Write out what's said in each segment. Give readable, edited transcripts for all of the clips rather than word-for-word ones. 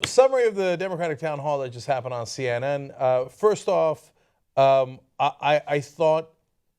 summary of the Democratic town hall that just happened on CNN. First off, I thought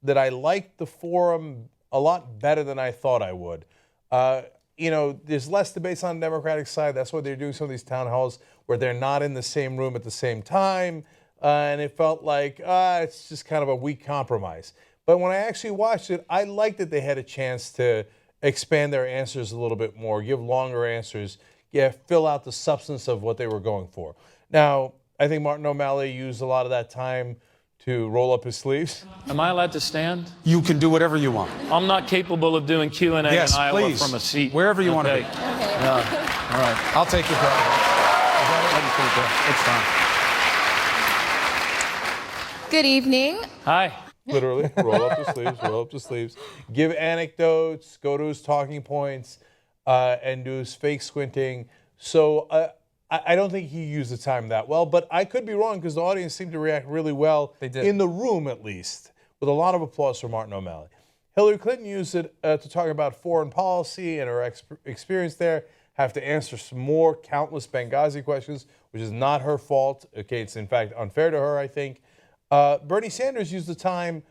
that I liked the forum a lot better than I thought I would. There's less debates on the Democratic side. That's why they're doing some of these town halls where they're not in the same room at the same time. And it felt like it's just kind of a weak compromise. But when I actually watched it, I liked that they had a chance to expand their answers a little bit more, give longer answers, fill out the substance of what they were going for. Now, I think Martin O'Malley used a lot of that time to roll up his sleeves. Am I allowed to stand? You can do whatever you want. I'm not capable of doing Q&A in Iowa please. from a seat. Wherever you want to be. Okay. All right. I'll take your call. It's fine. Good evening. Hi. Literally, roll up the sleeves, roll up the sleeves. Give anecdotes, go to his talking points, and do his fake squinting. So I don't think he used the time that well, but I could be wrong because the audience seemed to react really well. They did. In the room, at least, with a lot of applause for Martin O'Malley. Hillary Clinton used it to talk about foreign policy and her experience there. Have to answer some more countless Benghazi questions, which is not her fault. Okay, it's in fact unfair to her, I think. Bernie Sanders used the time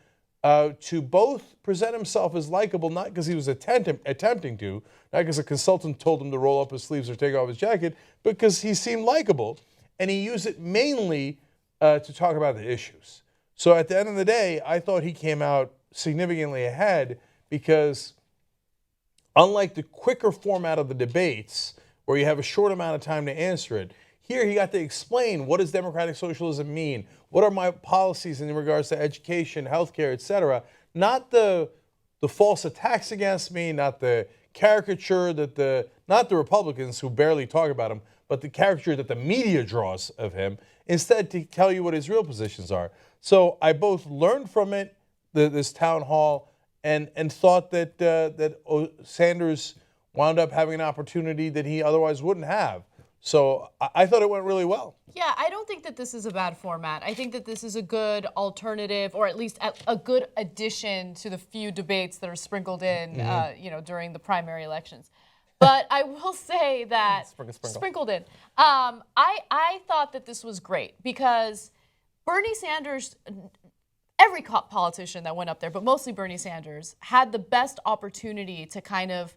to both present himself as likable, not because he was attempting to, not because a consultant told him to roll up his sleeves or take off his jacket, but because he seemed likable. And he used it mainly to talk about the issues. So at the end of the day, I thought he came out significantly ahead because unlike the quicker format of the debates, where you have a short amount of time to answer it, here he got to explain, what does democratic socialism mean? What are my policies in regards to education, healthcare, etc.? Not the false attacks against me, not the caricature that not the Republicans who barely talk about him, but the caricature that the media draws of him, instead to tell you what his real positions are. So I both learned from it, this town hall, and thought that Sanders wound up having an opportunity that he otherwise wouldn't have. So I thought it went really well. Yeah, I don't think that this is a bad format. I think that this is a good alternative, or at least a good addition to the few debates that are sprinkled in, during the primary elections. But I will say that sprinkled in. I thought that this was great because Bernie Sanders, every politician that went up there, but mostly Bernie Sanders, had the best opportunity to kind of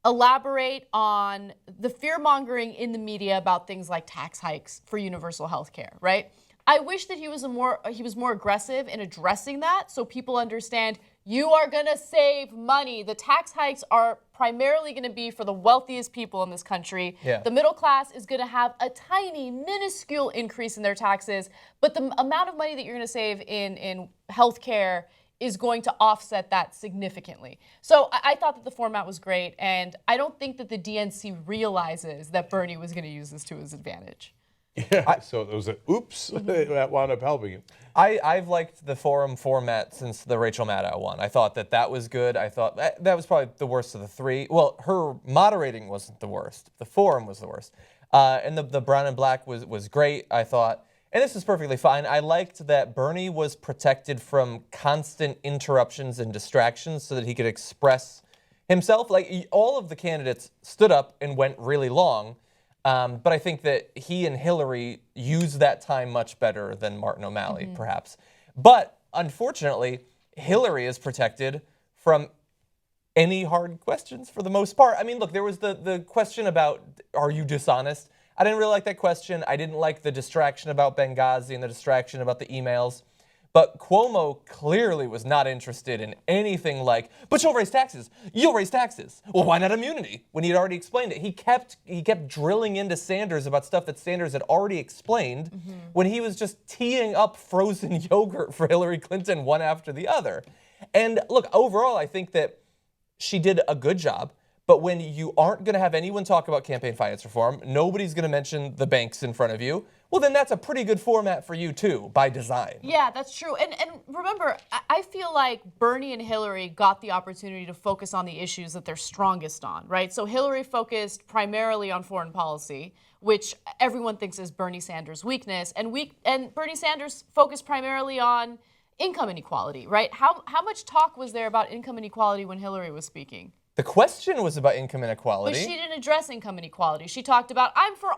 elaborate on the fear-mongering in the media about things like tax hikes for universal health care, right? I wish that he was more aggressive in addressing that so people understand you are going to save money. The tax hikes are primarily going to be for the wealthiest people in this country. Yeah. The middle class is going to have a tiny, minuscule increase in their taxes, but the amount of money that you're going to save in health care is going to offset that significantly. So I thought that the format was great, and I don't think that the DNC realizes that Bernie was going to use this to his advantage. Yeah, so it was an oops that wound up helping him. I've liked the forum format since the Rachel Maddow one. I thought that was good. I thought that was probably the worst of the three. Well, her moderating wasn't the worst. The forum was the worst. And the brown and black was great, I thought. And this is perfectly fine. I liked that Bernie was protected from constant interruptions and distractions so that he could express himself. Like, all of the candidates stood up and went really long. But I think that he and Hillary used that time much better than Martin O'Malley, perhaps. But unfortunately, Hillary is protected from any hard questions for the most part. I mean, look, there was the question about, are you dishonest? I didn't really like that question. I didn't like the distraction about Benghazi and the distraction about the emails. But Cuomo clearly was not interested in anything like, but you'll raise taxes. You'll raise taxes. Well, why not immunity? When he had already explained it. He kept drilling into Sanders about stuff that Sanders had already explained when he was just teeing up frozen yogurt for Hillary Clinton one after the other. And look, overall, I think that she did a good job. But when you aren't going to have anyone talk about campaign finance reform, nobody's going to mention the banks in front of you, well, then that's a pretty good format for you, too, by design. Yeah, that's true. And remember, I feel like Bernie and Hillary got the opportunity to focus on the issues that they're strongest on, right? So Hillary focused primarily on foreign policy, which everyone thinks is Bernie Sanders' weakness, and Bernie Sanders focused primarily on income inequality, right? How much talk was there about income inequality when Hillary was speaking? The question was about income But inequality. she didn't address income inequality. She talked about, I'm for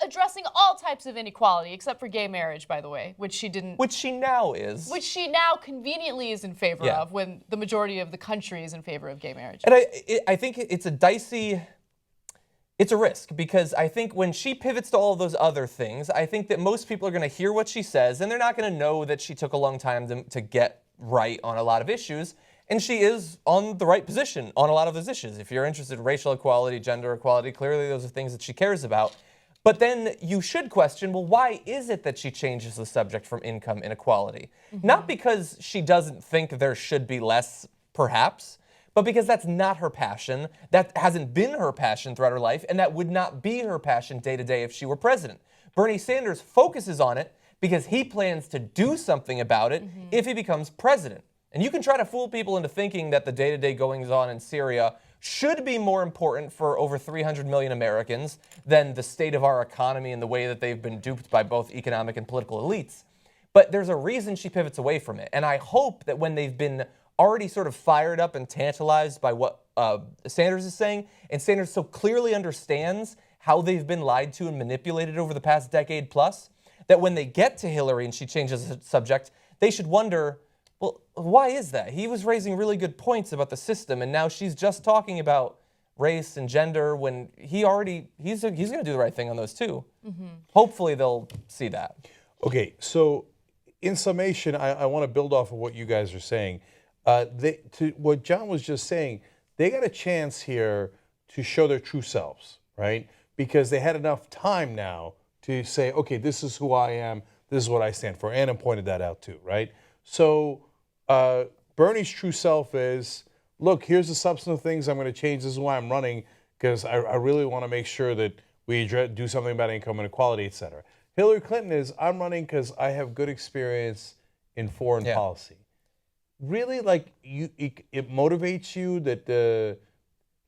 addressing all types of inequality, except for gay marriage, by the way, which she didn't. Which she now is. Which she now conveniently is in favor Yeah. of, when the majority of the country is in favor of gay marriage. And I think it's a dicey. It's a risk, because I think when she pivots to all of those other things, I think that most people are going to hear what she says, and they're not going to know that she took a long time to get right on a lot of issues. And she is on the right position on a lot of those issues. If you're interested in racial equality, gender equality, clearly those are things that she cares about. But then you should question, well, why is it that she changes the subject from income inequality? Not because she doesn't think there should be less, perhaps, but because that's not her passion. That hasn't been her passion throughout her life, and that would not be her passion day to day if she were president. Bernie Sanders focuses on it because he plans to do something about it if he becomes president. And you can try to fool people into thinking that the day-to-day goings-on in Syria should be more important for over 300 million Americans than the state of our economy and the way that they've been duped by both economic and political elites. But there's a reason she pivots away from it. And I hope that when they've been already sort of fired up and tantalized by what Sanders is saying, and Sanders so clearly understands how they've been lied to and manipulated over the past decade plus, that when they get to Hillary and she changes the subject, they should wonder, well, why is that? He was raising really good points about the system, and now she's just talking about race and gender when he's going to do the right thing on those too. Hopefully they'll see that. Okay, so in summation, I want to build off of what you guys are saying. To what John was just saying, they got a chance here to show their true selves, right? Because they had enough time now to say, okay, this is who I am, this is what I stand for. Anna pointed that out too, right? So Bernie's true self is, look, here's the substantive things I'm going to change. This is why I'm running, because I really want to make sure that we do something about income inequality, et cetera. Hillary Clinton is, I'm running because I have good experience in foreign policy. Really, like, it motivates you that,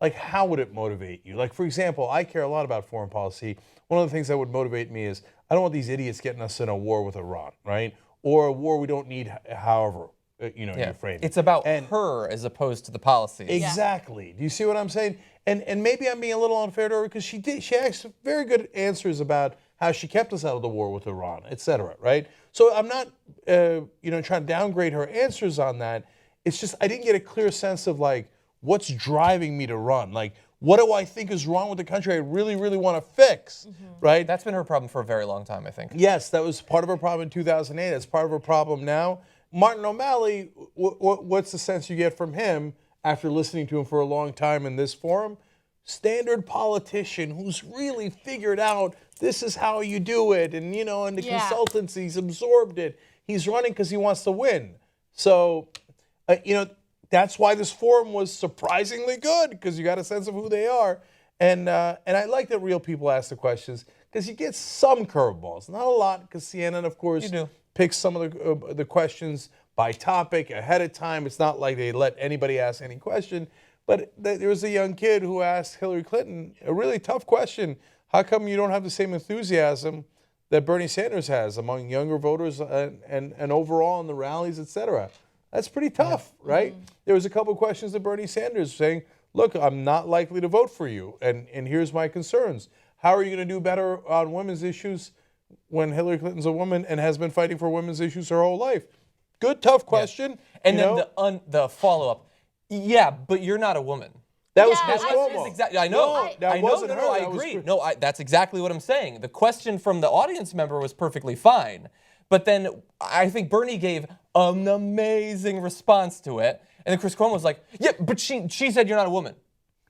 like, how would it motivate you? Like, for example, I care a lot about foreign policy. One of the things that would motivate me is, I don't want these idiots getting us in a war with Iran, right? Or a war we don't need, however, you frame it. It's about her as opposed to the policies. Exactly. Do you see what I'm saying? And maybe I'm being a little unfair to her because she asked very good answers about how she kept us out of the war with Iran, et cetera, right? So I'm not, trying to downgrade her answers on that. It's just I didn't get a clear sense of, like, what's driving me to run. Like, what do I think is wrong with the country I really, really want to fix, right? That's been her problem for a very long time, I think. Yes, that was part of her problem in 2008. That's part of her problem now. Martin O'Malley, what's the sense you get from him after listening to him for a long time in this forum? Standard politician who's really figured out this is how you do it, and and the consultancy, he's absorbed it. He's running because he wants to win. So, that's why this forum was surprisingly good, because you got a sense of who they are, and I like that real people ask the questions because you get some curveballs, not a lot, because CNN, of course, picks some of the questions by topic ahead of time. It's not like they let anybody ask any question. But there was a young kid who asked Hillary Clinton a really tough question. How come you don't have the same enthusiasm that Bernie Sanders has among younger voters and overall in the rallies, et cetera? That's pretty tough, right? There was a couple of questions that Bernie Sanders saying, look, I'm not likely to vote for you, and here's my concerns. How are you going to do better on women's issues when Hillary Clinton's a woman and has been fighting for women's issues her whole life? Good, tough question. And then the follow-up, yeah, but you're not a woman. That was Chris Cuomo. Exactly. I know. That wasn't her. I agree. That's exactly what I'm saying. The question from the audience member was perfectly fine. But then I think Bernie gave an amazing response to it. And then Chris Cuomo was like, yeah, but she said you're not a woman.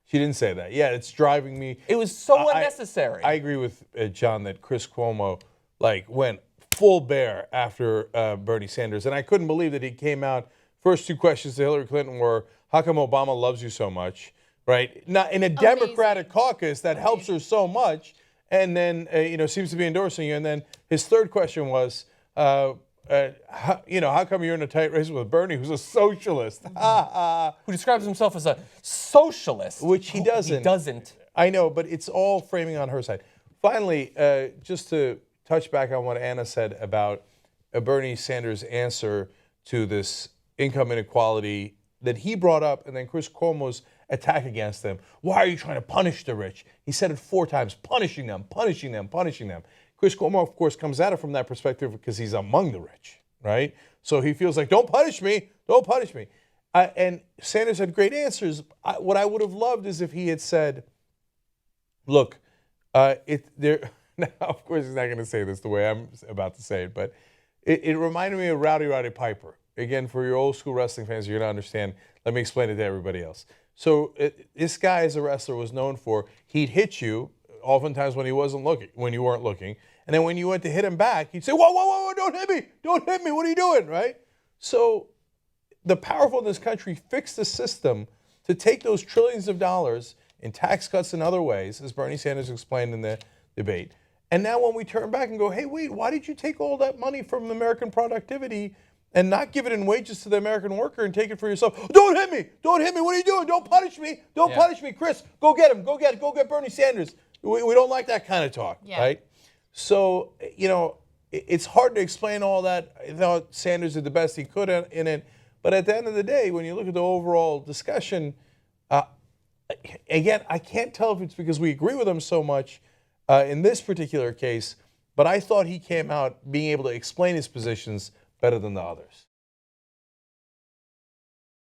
She didn't say that. Yeah, it's driving me. It was so unnecessary. I agree with John that Chris Cuomo went full bear after Bernie Sanders. And I couldn't believe that he came out. First two questions to Hillary Clinton were, how come Obama loves you so much? Right? Not in a Democratic caucus that helps her so much, and then seems to be endorsing you. And then his third question was, how come you're in a tight race with Bernie, who's a socialist? Who describes himself as a socialist, which he doesn't. He doesn't. I know, but it's all framing on her side. Finally, just to touch back on what Anna said about Bernie Sanders' answer to this income inequality that he brought up, and then Chris Cuomo's attack against them. Why are you trying to punish the rich? He said it 4 times, punishing them, punishing them, punishing them. Chris Cuomo, of course, comes at it from that perspective because he's among the rich, right? So he feels like, don't punish me, don't punish me. And Sanders had great answers. What I would have loved is if he had said, look, now, of course, he's not going to say this the way I'm about to say it, but it reminded me of Rowdy Piper. Again, for your old school wrestling fans, you're going to understand. Let me explain it to everybody else. So this guy as a wrestler was known for, he'd hit you oftentimes when he wasn't looking, when you weren't looking. And then when you went to hit him back, he'd say, whoa, whoa, whoa, don't hit me. Don't hit me. What are you doing, right? So the powerful in this country fixed the system to take those trillions of dollars in tax cuts and other ways, as Bernie Sanders explained in the debate. And now when we turn back and go, hey, wait, why did you take all that money from American productivity and not give it in wages to the American worker and take it for yourself? Don't hit me. Don't hit me. What are you doing? Don't punish me. Don't punish me. Chris, go get him. Go get Bernie Sanders. We don't like that kind of talk, right? So, it's hard to explain all that. I thought Sanders did the best he could in it. But at the end of the day, when you look at the overall discussion, again, I can't tell if it's because we agree with him so much in this particular case, but I thought he came out being able to explain his positions better than the others.